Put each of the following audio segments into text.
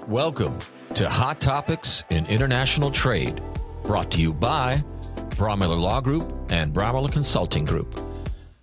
Welcome to Hot Topics in International Trade, brought to you by Braumiller Law Group and Braumiller Consulting Group.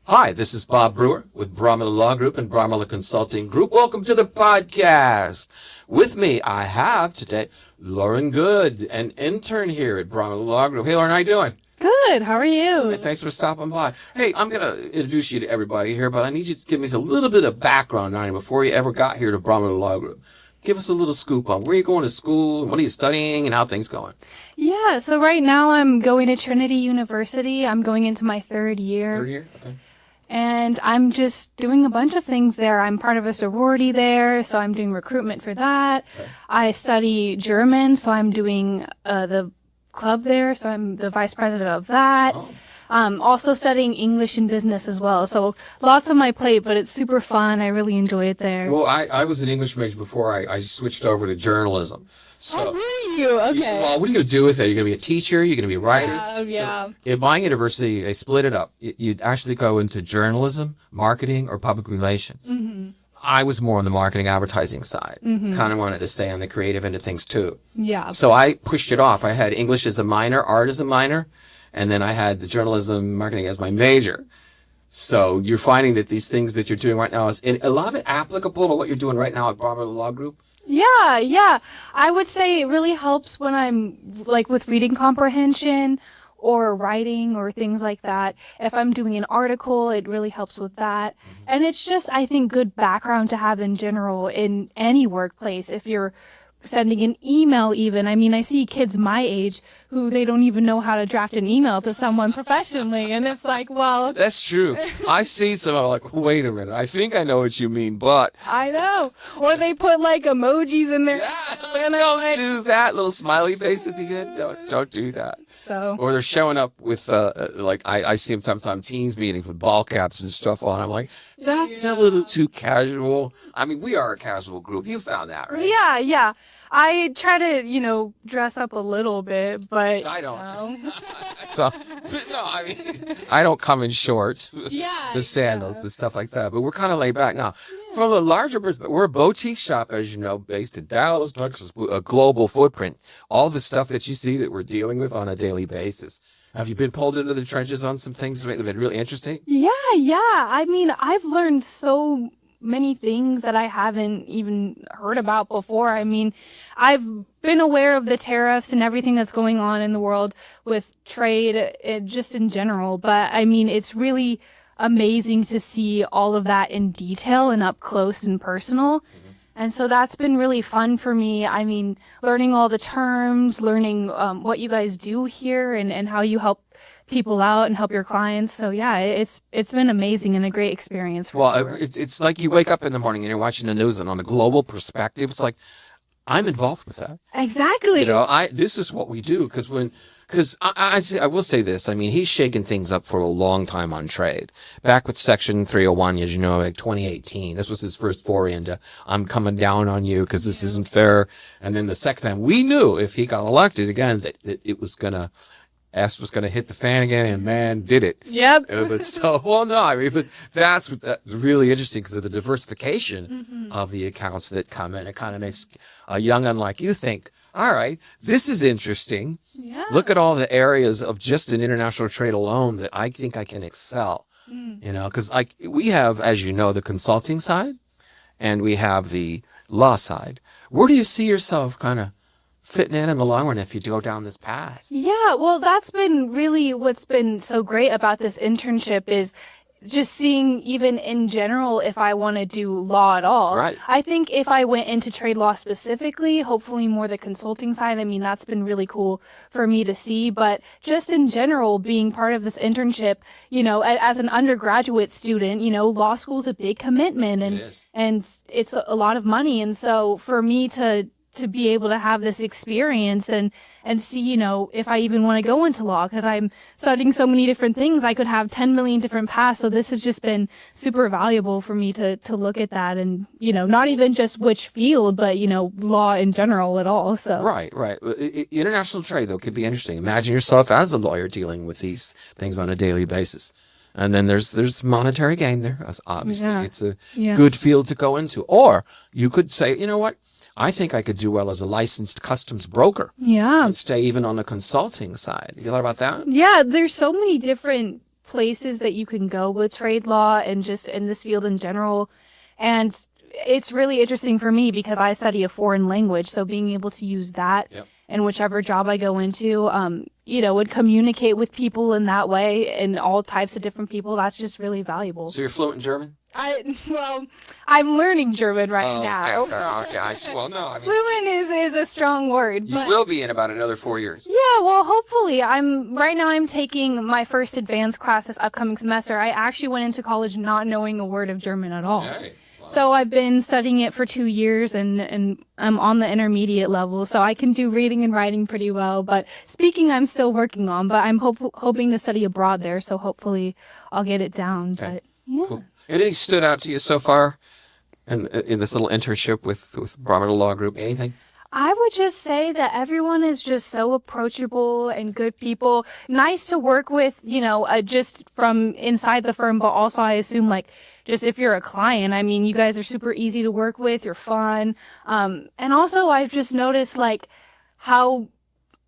Hi, this is Bob Brewer with Braumiller Law Group and Braumiller Consulting Group. Welcome to the podcast. With me, I have today Lauren Good, an intern here at Braumiller Law Group. Hey, Lauren, how you doing? Good. How are you? Hey, thanks for stopping by. Hey, I'm going to introduce you to everybody here, but I need you to give me a little bit of background on you before you ever got here to Braumiller Law Group. Give us a little scoop on where you're going to school, what are you studying, and how things going. Yeah, so right now I'm going to Trinity University. I'm going into my third year. Third year? Okay. And I'm just doing a bunch of things there. I'm part of a sorority there, so I'm doing recruitment for that. Okay. I study German, so I'm doing the club there, so I'm the vice president of that. Oh. Also studying English and business as well. So lots on my plate, but it's super fun. I really enjoy it there. Well, I was an English major before I switched over to journalism. So, were you? Okay. Well, what are you going to do with it? You're going to be a teacher? You're going to be a writer? Yeah. So, at my university, they split it up. You'd actually go into journalism, marketing, or public relations. Mm-hmm. I was more on the marketing advertising side. Mm-hmm. Kind of wanted to stay on the creative end of things, too. Yeah. So I pushed it off. I had English as a minor, art as a minor, and then I had the journalism marketing as my major. So you're finding that these things that you're doing right now is a lot of it applicable to what you're doing right now at Braumiller Law Group? Yeah. I would say it really helps when I'm like with reading comprehension or writing or things like that. If I'm doing an article, it really helps with that. Mm-hmm. And it's just, I think, good background to have in general in any workplace. If you're sending an email even. I mean, I see kids my age who they don't even know how to draft an email to someone professionally. And it's like, well. That's true. I see some, I'm like, wait a minute. I think I know what you mean, but. I know. Or they put like emojis in there. Yeah, don't do that. Little smiley face at the end. Don't do that. So. Or they're showing up with, like, I see them sometimes on Teams meetings with ball caps and stuff on. I'm like, that's a little too casual. I mean, we are a casual group. You found that, right? Yeah. I try to, dress up a little bit, but I don't. So, no, I mean, I don't come in shorts, with sandals, with stuff like that. But we're kind of laid back now. Yeah. From a larger perspective, we're a boutique shop, as you know, based in Dallas, Texas, a global footprint. All the stuff that you see that we're dealing with on a daily basis. Have you been pulled into the trenches on some things that have been really interesting? Yeah. I mean, I've learned so many things that I haven't even heard about before. I mean, I've been aware of the tariffs and everything that's going on in the world with trade, just in general. But I mean, it's really amazing to see all of that in detail and up close and personal. Mm-hmm. And so that's been really fun for me. I mean, learning all the terms, learning what you guys do here and how you help people out and help your clients. So yeah, it's been amazing and a great experience. It's like you wake up in the morning and you're watching the news, and on a global perspective, it's like I'm involved with that. Exactly. This is what we do because I will say this. I mean, he's shaken things up for a long time on trade. Back with Section 301, as you know, like 2018, this was his first foray into I'm coming down on you because this isn't fair. And then the second time, we knew if he got elected again that it was gonna. S was going to hit the fan again, and man, did it. Yep. But that's really interesting because of the diversification of the accounts that come in. It kind of makes a young un like you think, all right, this is interesting. Yeah. Look at all the areas of just in international trade alone that I think I can excel. Because we have, as you know, the consulting side, and we have the law side. Where do you see yourself kind of fitting in the long run if you go down this path? Yeah, well, that's been really what's been so great about this internship is just seeing even in general if I want to do law at all. Right. I think if I went into trade law specifically, hopefully more the consulting side, I mean, that's been really cool for me to see. But just in general, being part of this internship, as an undergraduate student, law school's a big commitment and it's a lot of money. And so for me to be able to have this experience and see, if I even want to go into law, because I'm studying so many different things, I could have 10 million different paths. So this has just been super valuable for me to look at that and, not even just which field, but, law in general at all. So Right. International trade, though, could be interesting. Imagine yourself as a lawyer dealing with these things on a daily basis. And then there's monetary gain there. Obviously, it's a Yeah. good field to go into. Or you could say, you know what? I think I could do well as a licensed customs broker Yeah. and stay even on the consulting side. You thought about that? Yeah, there's so many different places that you can go with trade law and just in this field in general. And it's really interesting for me because I study a foreign language. So being able to use that in whichever job I go into, would communicate with people in that way and all types of different people. That's just really valuable. So you're fluent in German? I'm learning German right now. Okay. Well, no. I mean, Fluent is a strong word. you will be in about another 4 years. Yeah, well, hopefully. Right now I'm taking my first advanced class this upcoming semester. I actually went into college not knowing a word of German at all. Hey, wow. So I've been studying it for 2 years and I'm on the intermediate level. So I can do reading and writing pretty well, but speaking I'm still working on, but I'm hoping to study abroad there. So hopefully I'll get it down. Okay. But yeah. Cool. Anything stood out to you so far in this little internship with Braumiller Law Group? Anything? I would just say that everyone is just so approachable and good people, nice to work with, just from inside the firm, but also I assume just if you're a client, I mean, you guys are super easy to work with, you're fun. And also I've just noticed how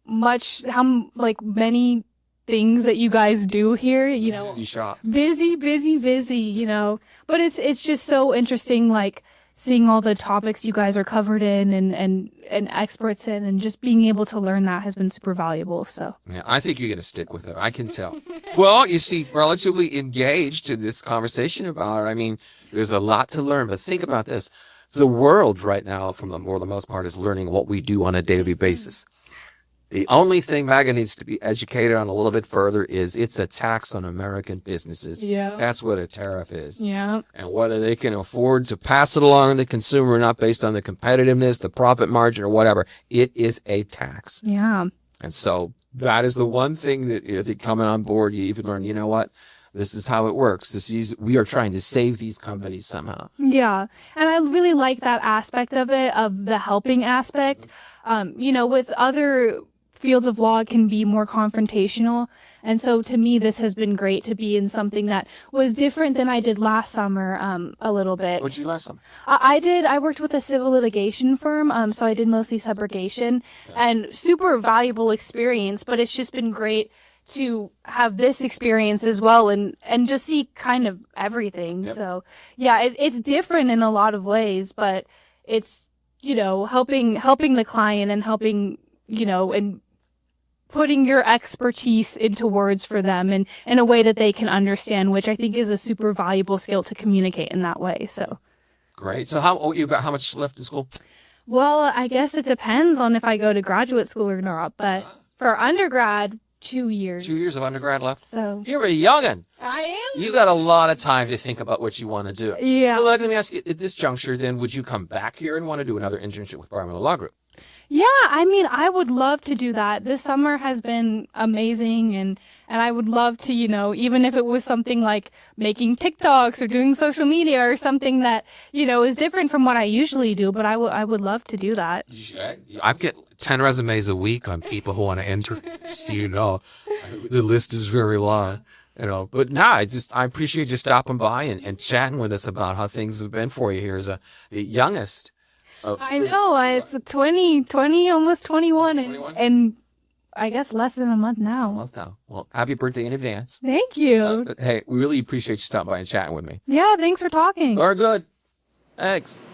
many things that you guys do here, Busy shop. busy, but it's just so interesting, seeing all the topics you guys are covered in and experts in, and just being able to learn that has been super valuable. So Yeah, I think you're going to stick with it. I can tell. Well, you seem relatively engaged in this conversation about it. I mean, there's a lot to learn, but think about this. The world right now, for the most part, is learning what we do on a daily basis. The only thing MAGA needs to be educated on a little bit further is it's a tax on American businesses. Yeah. That's what a tariff is. yeah. And whether they can afford to pass it along to the consumer or not based on the competitiveness, the profit margin, or whatever, it is a tax. Yeah. And so that is the one thing that I think coming on board, you even learn, you know what? This is how it works. We are trying to save these companies somehow. Yeah. And I really like that aspect of it, of the helping aspect. With other fields of law can be more confrontational. And so to me, this has been great to be in something that was different than I did last summer, a little bit. What'd you do last summer? I worked with a civil litigation firm. So I did mostly subrogation and super valuable experience, but it's just been great to have this experience as well and just see kind of everything. Yep. So yeah, it's different in a lot of ways, but it's, helping the client and helping, and putting your expertise into words for them and in a way that they can understand, which I think is a super valuable skill to communicate in that way. So Great. So how much left in school? well, I guess it depends on if I go to graduate school or not, but for undergrad, 2 years. 2 years of undergrad left? So You're a youngin'. I am. You got a lot of time to think about what you want to do. Yeah. So let me ask you, at this juncture, then, would you come back here and want to do another internship with Braumiller Law Group? Yeah, I mean, I would love to do that. This summer has been amazing, and I would love to, even if it was something like making TikToks or doing social media or something that, is different from what I usually do, but I would love to do that. I get 10 resumes a week on people who want to enter. So, the list is very long. But I appreciate you stopping by and chatting with us about how things have been for you here as the youngest. I know, it's 20, almost 21, 21? and I guess less than a month now. Well, happy birthday in advance. Thank you. Hey, we really appreciate you stopping by and chatting with me. Yeah, thanks for talking. All right, good. Thanks.